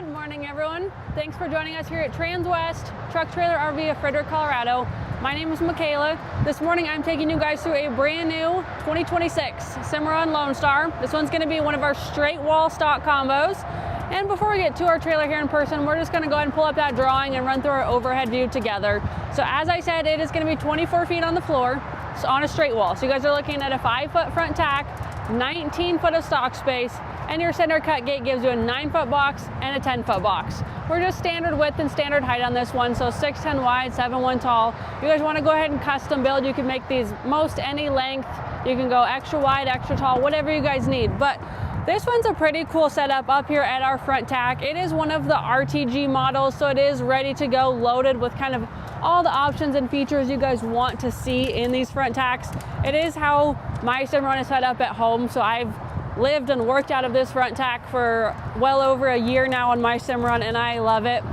Good morning, everyone. Thanks for joining us here at Transwest Truck Trailer RV of Fredrick, Colorado. My name is Michaela. This morning I'm taking you guys through a brand new 2026 Cimarron Lonestar. This one's going to be one of our straight wall stock combos. And before we get to our trailer here in person, we're just going to go ahead and pull up that drawing and run through our overhead view together. So as I said, it is going to be 24 feet on the floor, so on a straight wall. So you guys are looking at a 5-foot front tack, 19 foot of stock space, and your center cut gate gives you a 9-foot box and a 10-foot box. We're just standard width and standard height on this one, so 6'10" wide, 7'1" tall. If you guys want to go ahead and custom build, you can make these most any length. You can go extra wide, extra tall, whatever you guys need. But this one's a pretty cool setup up here at our front tack. It is one of the RTG models, so it is ready to go, loaded with kind of all the options and features you guys want to see in these front tacks. It is how my Cimarron is set up at home, so I've lived and worked out of this front tack for well over a year now on my Cimarron, and I love it.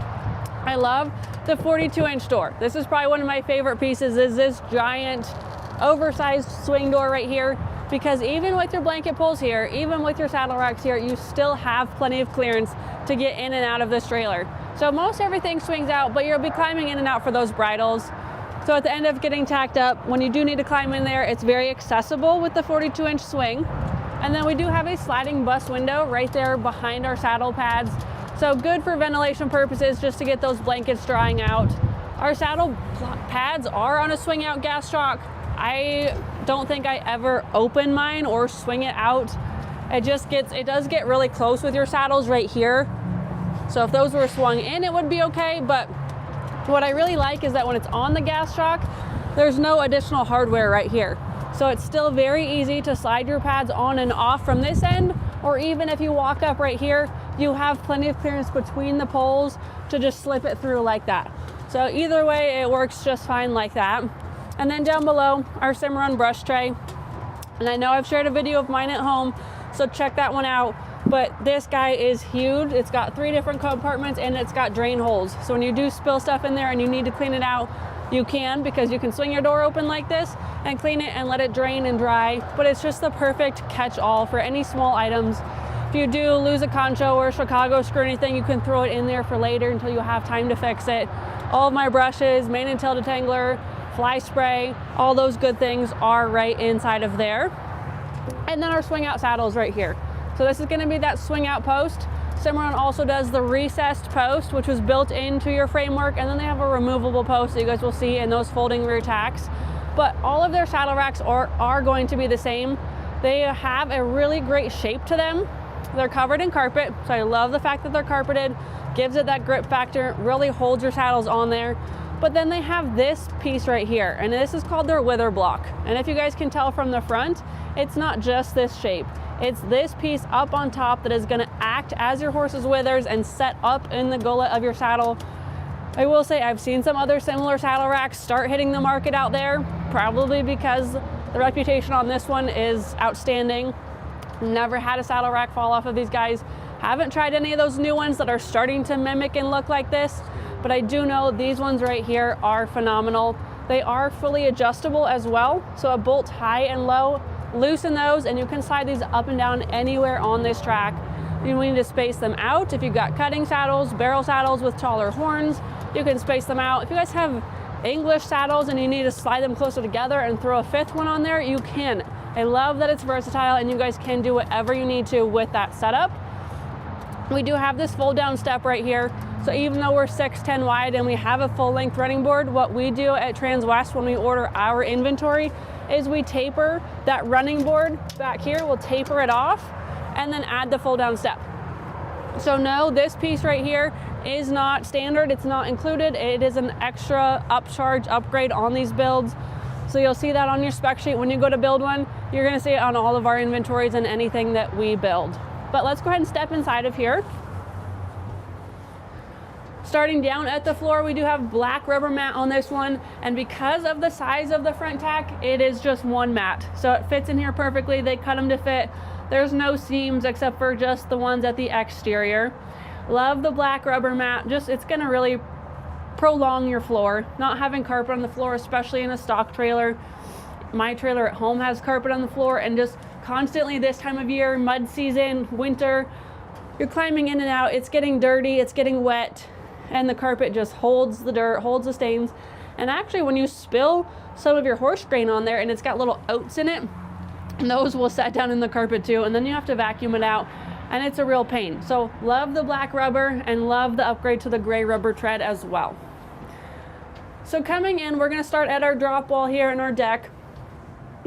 I love the 42-inch door. This is probably one of my favorite pieces, is this giant oversized swing door right here, because even with your blanket pulls here, even with your saddle racks here, you still have plenty of clearance to get in and out of this trailer. So most everything swings out, but you'll be climbing in and out for those bridles. So at the end of getting tacked up, when you do need to climb in there, it's very accessible with the 42-inch swing. And then we do have a sliding bus window right there behind our saddle pads. So good for ventilation purposes, just to get those blankets drying out. Our saddle pads are on a swing out gas shock. I don't think I ever open mine or swing it out. It does get really close with your saddles right here. So if those were swung in, it would be okay. But what I really like is that when it's on the gas shock, there's no additional hardware right here. So it's still very easy to slide your pads on and off from this end, or even if you walk up right here, you have plenty of clearance between the poles to just slip it through like that. So either way, it works just fine like that. And then down below, our Cimarron brush tray. And I know I've shared a video of mine at home, so check that one out. But this guy is huge. It's got 3 different compartments and it's got drain holes. So when you do spill stuff in there and you need to clean it out, you can, because you can swing your door open like this and clean it and let it drain and dry. But it's just the perfect catch-all for any small items. If you do lose a concho or a Chicago screw or anything, you can throw it in there for later until you have time to fix it. All of my brushes, mane and tail detangler, fly spray, all those good things are right inside of there. And then our swing out saddles right here. So this is going to be that swing out post. Cimarron also does the recessed post, which was built into your framework, and then they have a removable post that you guys will see in those folding rear tacks. But all of their saddle racks are going to be the same. They have a really great shape to them. They're covered in carpet, so I love the fact that they're carpeted. Gives it that grip factor, really holds your saddles on there. But then they have this piece right here, and this is called their wither block. And if you guys can tell from the front, it's not just this shape. It's this piece up on top that is going to act as your horse's withers and set up in the gullet of your saddle. I will say I've seen some other similar saddle racks start hitting the market out there, probably because the reputation on this one is outstanding. Never had a saddle rack fall off of these guys. Haven't tried any of those new ones that are starting to mimic and look like this, but I do know these ones right here are phenomenal. They are fully adjustable as well, so a bolt high and low. Loosen those and you can slide these up and down anywhere on this track. You need to space them out. If you've got cutting saddles, barrel saddles with taller horns, you can space them out. If you guys have English saddles and you need to slide them closer together and throw a 5th one on there, you can. I love that it's versatile and you guys can do whatever you need to with that setup. We do have this fold down step right here. So even though we're 6'10" wide and we have a full length running board, what we do at Transwest when we order our inventory is we taper that running board back here. We'll taper it off and then add the fold down step. So no, this piece right here is not standard. It's not included. It is an extra upcharge upgrade on these builds. So you'll see that on your spec sheet when you go to build one. You're going to see it on all of our inventories and anything that we build. But let's go ahead and step inside of here. Starting down at the floor, we do have black rubber mat on this one, and because of the size of the front tack, it is just one mat. So it fits in here perfectly. They cut them to fit. There's no seams except for just the ones at the exterior. Love the black rubber mat. It's gonna really prolong your floor. Not having carpet on the floor, especially in a stock trailer. My trailer at home has carpet on the floor, and just constantly this time of year, mud season, winter, you're climbing in and out, it's getting dirty, it's getting wet, and the carpet just holds the dirt, holds the stains. And actually when you spill some of your horse grain on there and it's got little oats in it, those will set down in the carpet too, and then you have to vacuum it out, and it's a real pain. So love the black rubber and love the upgrade to the gray rubber tread as well. So coming in, we're gonna start at our drop wall here in our deck.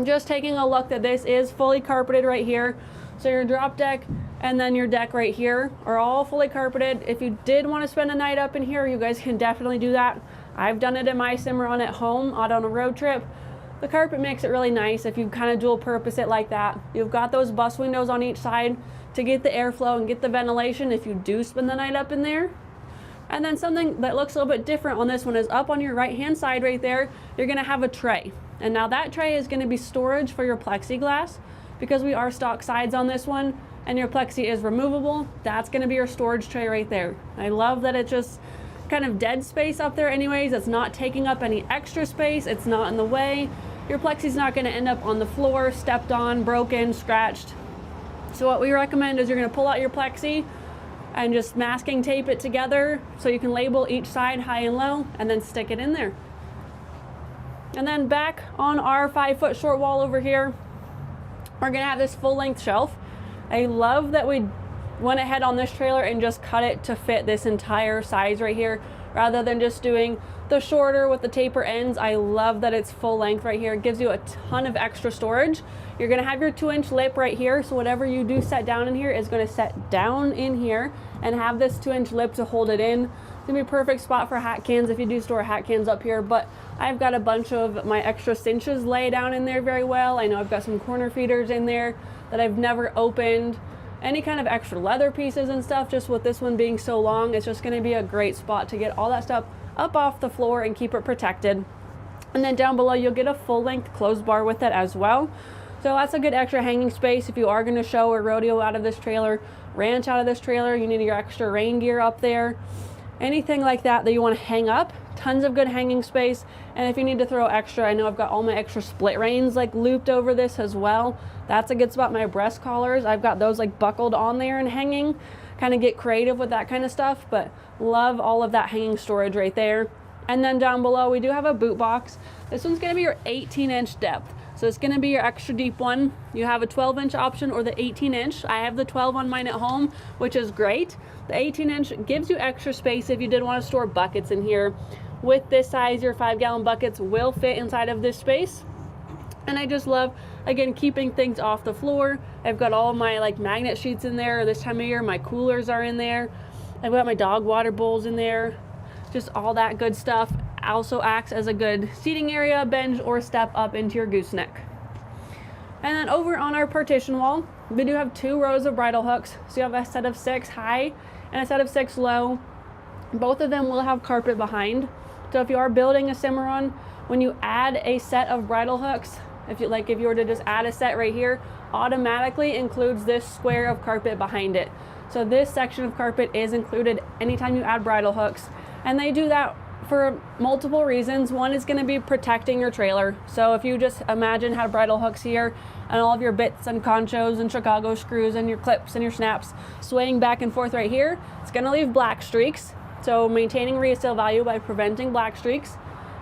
Just taking a look that this is fully carpeted right here. So your drop deck and then your deck right here are all fully carpeted. If you did want to spend a night up in here, you guys can definitely do that. I've done it in my Cimarron at home, out on a road trip. The carpet makes it really nice if you kind of dual purpose it like that. You've got those bus windows on each side to get the airflow and get the ventilation if you do spend the night up in there. And then something that looks a little bit different on this one is up on your right hand side right there, you're gonna have a tray. And now that tray is gonna be storage for your plexiglass, because we are stock sides on this one and your plexi is removable. That's gonna be your storage tray right there. I love that it's just kind of dead space up there anyways. It's not taking up any extra space. It's not in the way. Your plexi's not gonna end up on the floor, stepped on, broken, scratched. So what we recommend is you're gonna pull out your plexi and just masking tape it together so you can label each side high and low and then stick it in there. And then back on our 5-foot short wall over here, we're gonna have this full length shelf. I love that we went ahead on this trailer and just cut it to fit this entire size right here, rather than just doing the shorter with the taper ends. I love that it's full length right here. It gives you a ton of extra storage. You're gonna have your 2-inch lip right here, so whatever you do set down in here is gonna set down in here and have this 2-inch lip to hold it in. It's gonna be a perfect spot for hat cans if you do store hat cans up here, but I've got a bunch of my extra cinches laid down in there very well. I know I've got some corner feeders in there that I've never opened. Any kind of extra leather pieces and stuff, just with this one being so long, it's just gonna be a great spot to get all that stuff up off the floor and keep it protected. And then down below, you'll get a full length clothes bar with it as well. So that's a good extra hanging space if you are gonna show or rodeo out of this trailer, ranch out of this trailer, you need your extra rain gear up there. Anything like that that you wanna hang up, tons of good hanging space. And if you need to throw extra, I know I've got all my extra split reins like looped over this as well. That's a good spot. My breast collars, I've got those like buckled on there and hanging. Kind of get creative with that kind of stuff, but love all of that hanging storage right there. And then down below, we do have a boot box. This one's gonna be your 18-inch depth. So it's gonna be your extra deep one. You have a 12-inch option or the 18-inch. I have the 12 on mine at home, which is great. The 18-inch gives you extra space if you did want to store buckets in here. With this size, your 5-gallon buckets will fit inside of this space. And I just love, again, keeping things off the floor. I've got all my like magnet sheets in there. This time of year, my coolers are in there. I've got my dog water bowls in there. Just all that good stuff. Also acts as a good seating area, bench, or step up into your gooseneck. And then over on our partition wall, we do have 2 rows of bridle hooks. So you have a set of 6 high and a set of 6 low. Both of them will have carpet behind. So if you are building a Cimarron, when you add a set of bridle hooks, if you were to just add a set right here, automatically includes this square of carpet behind it. So this section of carpet is included anytime you add bridle hooks. And they do that for multiple reasons. One is going to be protecting your trailer. So if you just imagine had bridle hooks here and all of your bits and conchos and Chicago screws and your clips and your snaps swaying back and forth right here, it's going to leave black streaks. So maintaining resale value by preventing black streaks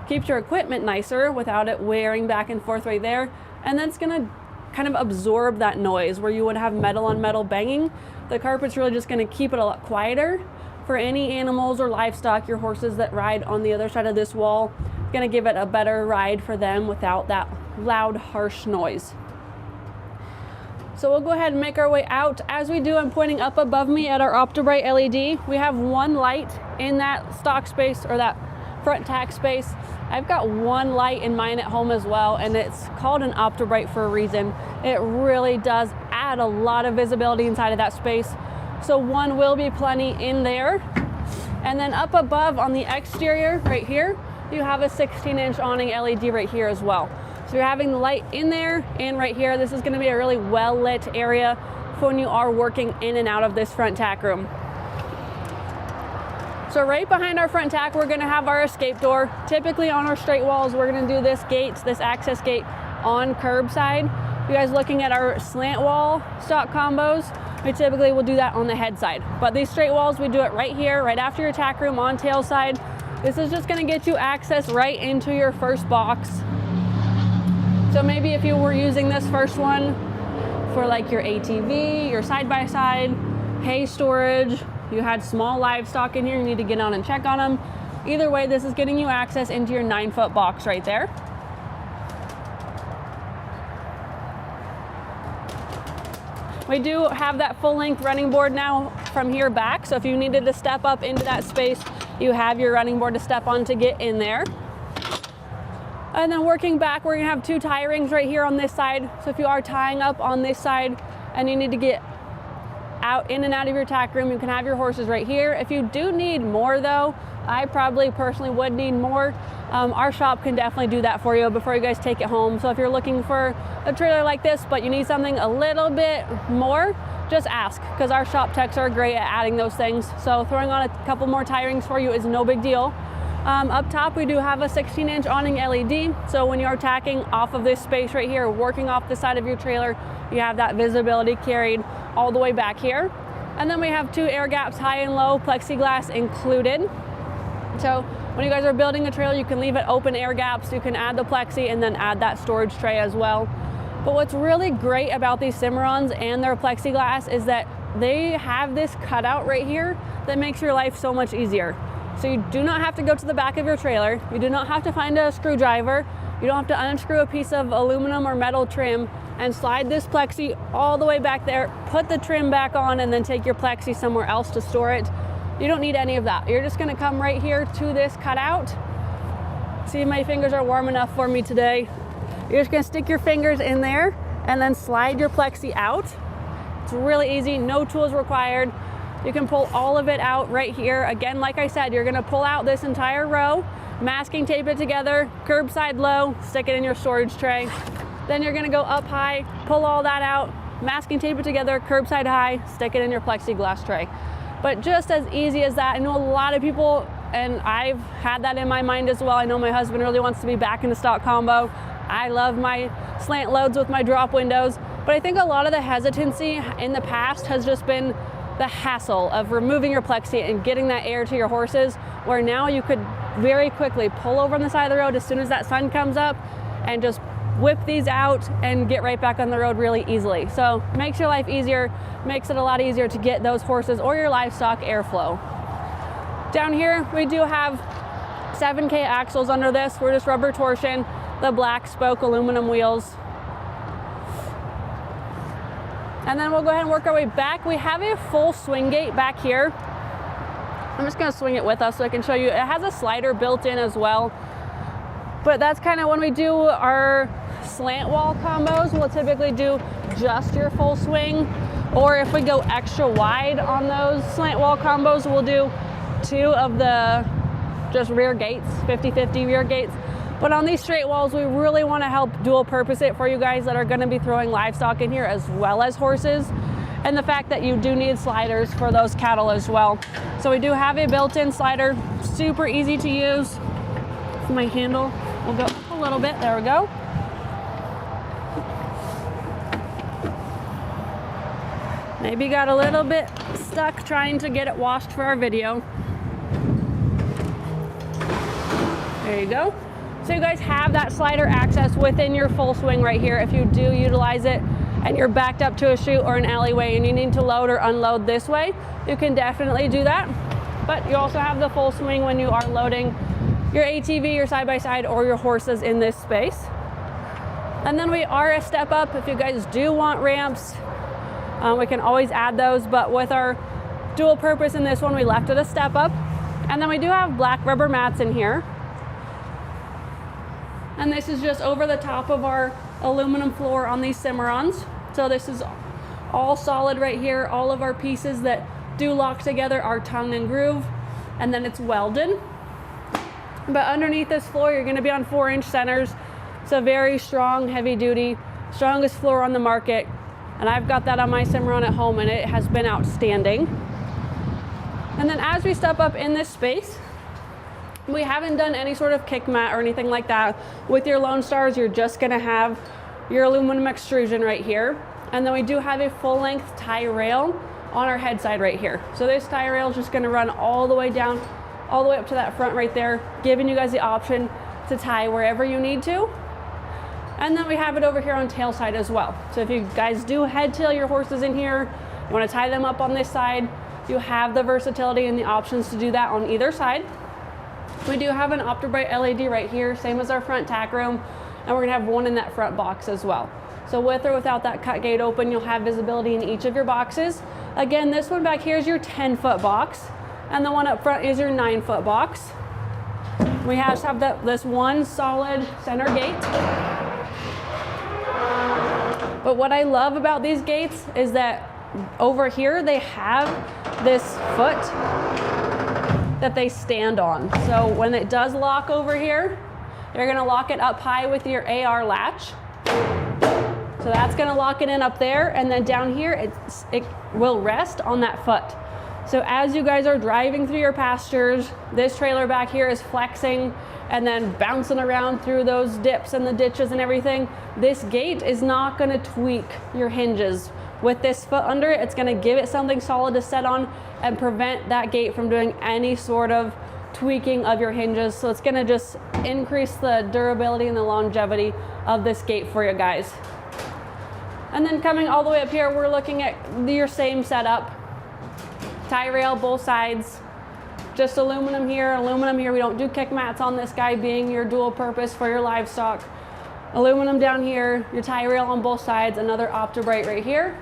keeps your equipment nicer without it wearing back and forth right there. And then it's going to kind of absorb that noise where you would have metal on metal banging. The carpet's really just going to keep it a lot quieter. For any animals or livestock, your horses that ride on the other side of this wall, gonna give it a better ride for them without that loud, harsh noise. So we'll go ahead and make our way out. As we do, I'm pointing up above me at our OptiBrite LED. We have 1 light in that stock space or that front tack space. I've got 1 light in mine at home as well, and it's called an OptiBrite for a reason. It really does add a lot of visibility inside of that space. So 1 will be plenty in there. And then up above on the exterior right here, you have a 16-inch awning LED right here as well. So you're having the light in there and right here. This is going to be a really well lit area for when you are working in and out of this front tack room. So right behind our front tack, we're going to have our escape door. Typically on our straight walls, we're going to do this gate, this access gate on curbside. You guys looking at our slant wall stock combos, we typically will do that on the head side. But these straight walls, we do it right here, right after your tack room on tail side. This is just gonna get you access right into your first box. So maybe if you were using this first one for like your ATV, your side-by-side, hay storage, you had small livestock in here, you need to get on and check on them. Either way, this is getting you access into your 9-foot box right there. We do have that full length running board now from here back. So if you needed to step up into that space, you have your running board to step on to get in there. And then working back, we're gonna have 2 tie rings right here on this side. So if you are tying up on this side and you need to get out in and out of your tack room, you can have your horses right here. If you do need more though, I probably personally would need more. Our shop can definitely do that for you before you guys take it home. So if you're looking for a trailer like this, but you need something a little bit more, just ask, because our shop techs are great at adding those things. So throwing on a couple more tie rings for you is no big deal. Up top, we do have a 16-inch awning LED. So when you're tacking off of this space right here, working off the side of your trailer, you have that visibility carried all the way back here. And then we have 2 air gaps, high and low, plexiglass included. So when you guys are building a trailer, you can leave it open air gaps. You can add the plexi and then add that storage tray as well. But what's really great about these Cimarrons and their plexiglass is that they have this cutout right here that makes your life so much easier. So you do not have to go to the back of your trailer. You do not have to find a screwdriver. You don't have to unscrew a piece of aluminum or metal trim and slide this plexi all the way back there, put the trim back on, and then take your plexi somewhere else to store it. You don't need any of that. You're just gonna come right here to this cutout. See, my fingers are warm enough for me today. You're just gonna stick your fingers in there and then slide your plexi out. It's really easy, no tools required. You can pull all of it out right here. Again, like I said, you're gonna pull out this entire row, masking tape it together, curbside low, stick it in your storage tray. Then you're gonna go up high, pull all that out, masking tape it together, curbside high, stick it in your plexiglass tray. But just as easy as that. I know a lot of people, and I've had that in my mind as well. I know my husband really wants to be back in the stock combo. I love my slant loads with my drop windows, but I think a lot of the hesitancy in the past has just been the hassle of removing your plexi and getting that air to your horses, where now you could very quickly pull over on the side of the road as soon as that sun comes up and just whip these out and get right back on the road really easily. So makes your life easier, makes it a lot easier to get those horses or your livestock airflow. Down here, we do have 7K axles under this. We're just rubber torsion, the black spoke aluminum wheels. And then we'll go ahead and work our way back. We have a full swing gate back here. I'm just gonna swing it with us so I can show you. It has a slider built in as well. But that's kind of when we do our slant wall combos, we'll typically do just your full swing. Or if we go extra wide on those slant wall combos, we'll do 2 of the just rear gates, 50-50 rear gates. But on these straight walls, we really want to help dual purpose it for you guys that are going to be throwing livestock in here as well as horses. And the fact that you do need sliders for those cattle as well. So we do have a built-in slider, super easy to use. My handle will go up a little bit, there we go. Maybe got a little bit stuck trying to get it washed for our video. There you go. So you guys have that slider access within your full swing right here. If you do utilize it and you're backed up to a chute or an alleyway and you need to load or unload this way, you can definitely do that. But you also have the full swing when you are loading your ATV, your side-by-side, or your horses in this space. And then we are a step up. If you guys do want ramps, we can always add those, but with our dual purpose in this one, we left it a step up. And then we do have black rubber mats in here. And this is just over the top of our aluminum floor on these Cimarrons. So this is all solid right here. All of our pieces that do lock together are tongue and groove, and then it's welded. But underneath this floor, you're gonna be on 4-inch centers. It's a very strong, heavy duty, strongest floor on the market. And I've got that on my Cimarron at home, and it has been outstanding. And then as we step up in this space, we haven't done any sort of kick mat or anything like that. With your Lone Stars, you're just gonna have your aluminum extrusion right here. And then we do have a full length tie rail on our head side right here. So this tie rail is just gonna run all the way down, all the way up to that front right there, giving you guys the option to tie wherever you need to. And then we have it over here on tail side as well. So if you guys do head tail your horses in here, you wanna tie them up on this side, you have the versatility and the options to do that on either side. We do have an Optibright LED right here, same as our front tack room, and we're gonna have one in that front box as well. So with or without that cut gate open, you'll have visibility in each of your boxes. Again, this one back here is your 10-foot box, and the one up front is your 9-foot box. We have to have this one solid center gate. But what I love about these gates is that over here they have this foot that they stand on. So when it does lock over here, you're gonna lock it up high with your AR latch. So that's gonna lock it in up there, and then down here, it will rest on that foot. So as you guys are driving through your pastures, this trailer back here is flexing and then bouncing around through those dips and the ditches and everything. This gate is not gonna tweak your hinges. With this foot under it, it's gonna give it something solid to set on and prevent that gate from doing any sort of tweaking of your hinges. So it's gonna just increase the durability and the longevity of this gate for you guys. And then coming all the way up here, we're looking at your same setup. Tie rail, both sides, just aluminum here, aluminum here. We don't do kick mats on this guy, being your dual purpose for your livestock. Aluminum down here, your tie rail on both sides, another Optibright right here.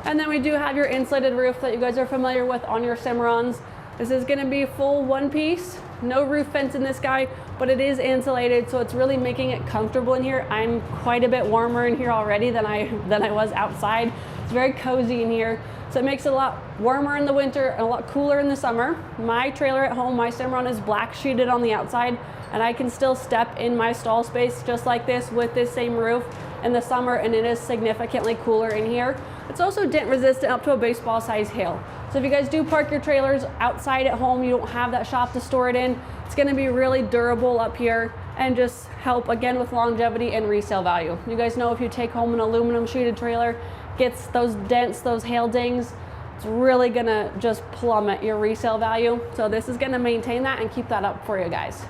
And then we do have your insulated roof that you guys are familiar with on your Cimarrons. This is gonna be full one piece, no roof vents in this guy, but it is insulated, so it's really making it comfortable in here. I'm quite a bit warmer in here already than I was outside. It's very cozy in here, so it makes it a lot warmer in the winter and a lot cooler in the summer. My trailer at home, my Cimarron, is black sheeted on the outside, and I can still step in my stall space just like this with this same roof in the summer, and it is significantly cooler in here. It's also dent resistant up to a baseball size hail. So if you guys do park your trailers outside at home, you don't have that shop to store it in, it's gonna be really durable up here and just help again with longevity and resale value. You guys know if you take home an aluminum sheeted trailer, gets those dents, those hail dings, it's really gonna just plummet your resale value. So this is gonna maintain that and keep that up for you guys.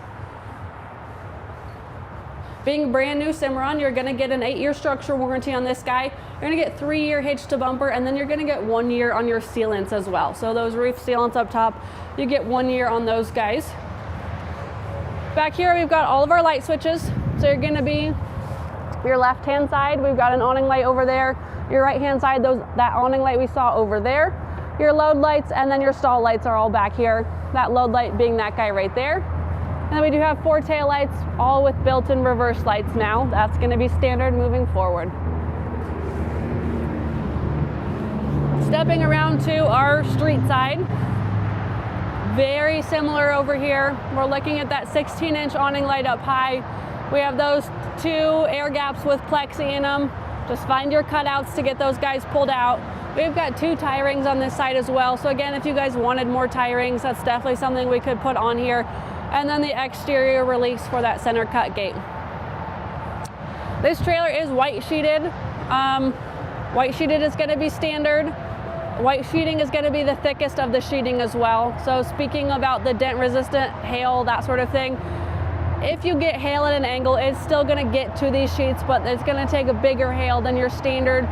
Being brand new Cimarron, you're gonna get an 8-year structure warranty on this guy. You're gonna get 3-year hitch to bumper, and then you're gonna get 1 year on your sealants as well. So those roof sealants up top, you get 1 year on those guys. Back here, we've got all of our light switches. So you're gonna be your left-hand side, we've got an awning light over there. Your right-hand side, that awning light we saw over there. Your load lights, and then your stall lights are all back here. That load light being that guy right there. And then we do have 4 tail lights, all with built-in reverse lights now. That's gonna be standard moving forward. Stepping around to our street side, very similar over here. We're looking at that 16-inch awning light up high. We have those 2 air gaps with plexi in them. Just find your cutouts to get those guys pulled out. We've got 2 tie rings on this side as well. So again, if you guys wanted more tie rings, that's definitely something we could put on here. And then the exterior release for that center cut gate. This trailer is white sheeted. White sheeted is gonna be standard. White sheeting is gonna be the thickest of the sheeting as well. So speaking about the dent resistant, hail, that sort of thing, if you get hail at an angle, it's still gonna get to these sheets, but it's gonna take a bigger hail than your standard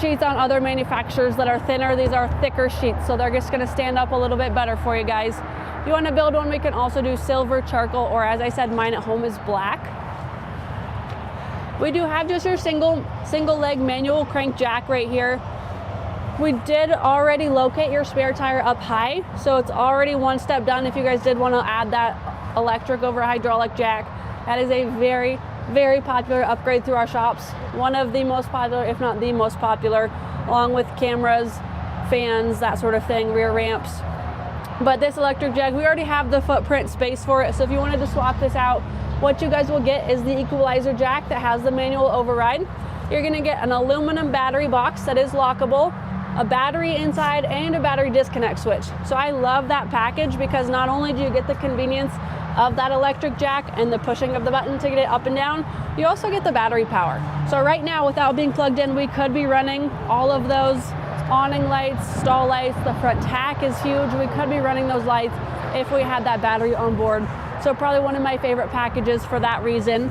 sheets on other manufacturers that are thinner. These are thicker sheets, so they're just gonna stand up a little bit better for you guys. If you want to build one, we can also do silver, charcoal, or as I said, mine at home is black. We do have just your single leg manual crank jack right here. We did already locate your spare tire up high, so it's already one step done if you guys did want to add that electric over hydraulic jack. That is a very, very popular upgrade through our shops. One of the most popular, if not the most popular, along with cameras, fans, that sort of thing, rear ramps. But this electric jag, we already have the footprint space for it, so if you wanted to swap this out, what you guys will get is the equalizer jack that has the manual override. You're gonna get an aluminum battery box that is lockable, a battery inside, and a battery disconnect switch. So I love that package because not only do you get the convenience of that electric jack and the pushing of the button to get it up and down, you also get the battery power. So right now, without being plugged in, we could be running all of those awning lights, stall lights. The front tack is huge. We could be running those lights if we had that battery on board. So probably one of my favorite packages for that reason.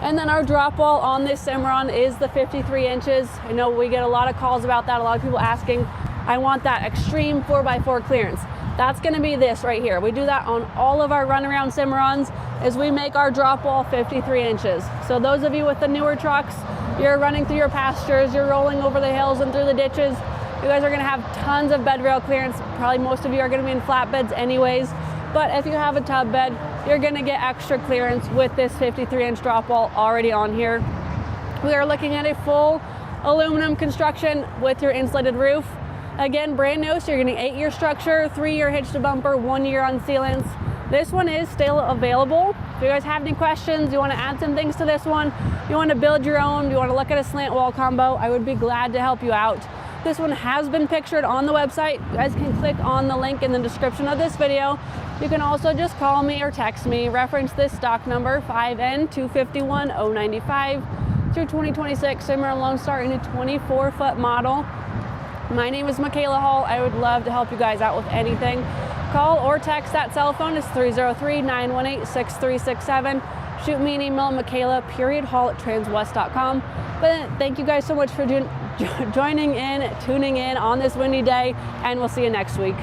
And then our drop wall on this Cimarron is the 53 inches. I know we get a lot of calls about that. A lot of people asking, I want that extreme 4x4 clearance. That's gonna be this right here. We do that on all of our runaround Cimarrons, is we make our drop wall 53 inches. So those of you with the newer trucks, you're running through your pastures, you're rolling over the hills and through the ditches, you guys are gonna have tons of bed rail clearance. Probably most of you are gonna be in flatbeds anyways, but if you have a tub bed, you're gonna get extra clearance with this 53-inch drop wall already on here. We are looking at a full aluminum construction with your insulated roof. Again, brand new, so you're getting 8-year structure, 3-year hitch to bumper, 1 year on sealants. This one is still available. If you guys have any questions, you wanna add some things to this one, you wanna build your own, you wanna look at a slant wall combo, I would be glad to help you out. This one has been pictured on the website. You guys can click on the link in the description of this video. You can also just call me or text me, reference this stock number, 5N251095 through 2026 Cimarron Lonestar in a 24-foot model. My name is Michaela Hall. I would love to help you guys out with anything. Call or text that cell phone. It's 303-918-6367. Shoot me an email, Michaela.Hall@transwest.com. But thank you guys so much for joining in, tuning in on this windy day, and we'll see you next week.